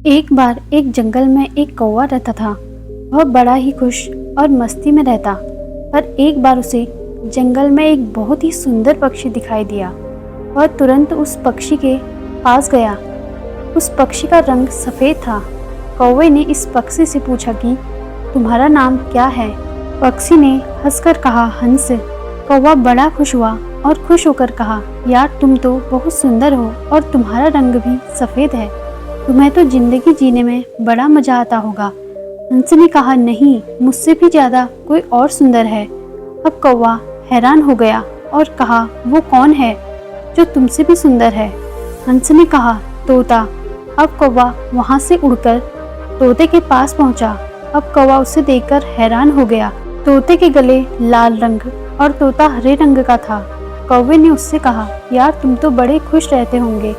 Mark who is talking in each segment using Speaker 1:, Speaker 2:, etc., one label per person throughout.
Speaker 1: एक बार एक जंगल में एक कौवा रहता था। वह बड़ा ही खुश और मस्ती में रहता। पर एक बार उसे जंगल में एक बहुत ही सुंदर पक्षी दिखाई दिया। वह तुरंत उस पक्षी के पास गया। उस पक्षी का रंग सफ़ेद था। कौवे ने इस पक्षी से पूछा कि तुम्हारा नाम क्या है? पक्षी ने हंसकर कहा, हंस। कौवा बड़ा खुश हुआ और खुश होकर कहा, यार तुम तो बहुत सुंदर हो और तुम्हारा रंग भी सफ़ेद है। तुम्हें तो जिंदगी जीने में बड़ा मजा आता होगा। हंस ने कहा, नहीं, मुझसे भी ज़्यादा कोई और सुंदर है। अब कौवा हैरान हो गया और कहा, वो कौन है जो तुमसे भी सुंदर है? हंस ने कहा, तोता। अब कौवा वहाँ से उड़कर तोते के पास पहुँचा। अब कौवा उसे देखकर हैरान हो गया। तोते के गले लाल रंग और तोता हरे रंग का था। कौवे ने उससे कहा, यार तुम तो बड़े खुश रहते होंगे,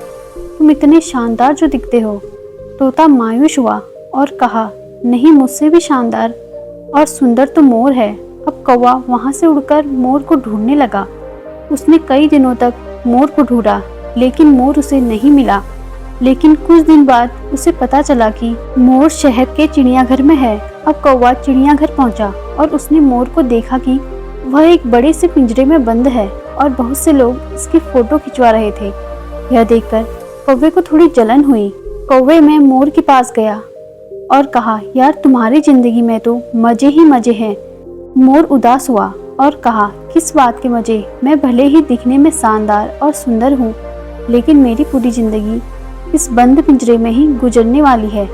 Speaker 1: तुम इतने शानदार जो दिखते हो। तोता मायूस हुआ और कहा, नहीं, मुझसे भी शानदार और सुंदर तो मोर है। अब कौवा वहाँ से उड़कर मोर को ढूंढने लगा। उसने कई दिनों तक मोर को ढूंढा, लेकिन मोर उसे नहीं मिला। लेकिन कुछ दिन बाद उसे पता चला कि मोर शहर के चिड़ियाघर में है। अब कौवा चिड़ियाघर पहुँचा और उसने मोर को देखा कि वह एक बड़े से पिंजरे में बंद है और बहुत से लोग इसकी फोटो खिंचवा रहे थे। यह देखकर कौवे को थोड़ी जलन हुई। कौवे में मोर के पास गया और कहा, यार तुम्हारी जिंदगी में तो मजे ही मजे हैं। मोर उदास हुआ और कहा, किस बात के मजे? मैं भले ही दिखने में शानदार और सुंदर हूँ, लेकिन मेरी पूरी जिंदगी इस बंद पिंजरे में ही गुजरने वाली है।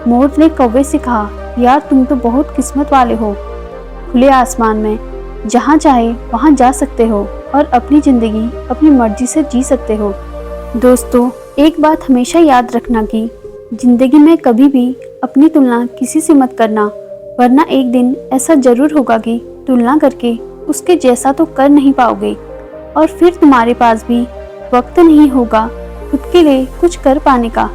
Speaker 1: मोर ने कौवे से कहा, यार तुम तो बहुत किस्मत वाले हो। खुले आसमान में जहाँ चाहे वहाँ जा सकते हो और अपनी ज़िंदगी अपनी मर्जी से जी सकते हो। दोस्तों, एक बात हमेशा याद रखना कि ज़िंदगी में कभी भी अपनी तुलना किसी से मत करना, वरना एक दिन ऐसा ज़रूर होगा कि तुलना करके उसके जैसा तो कर नहीं पाओगे और फिर तुम्हारे पास भी वक्त नहीं होगा खुद के लिए कुछ कर पाने का।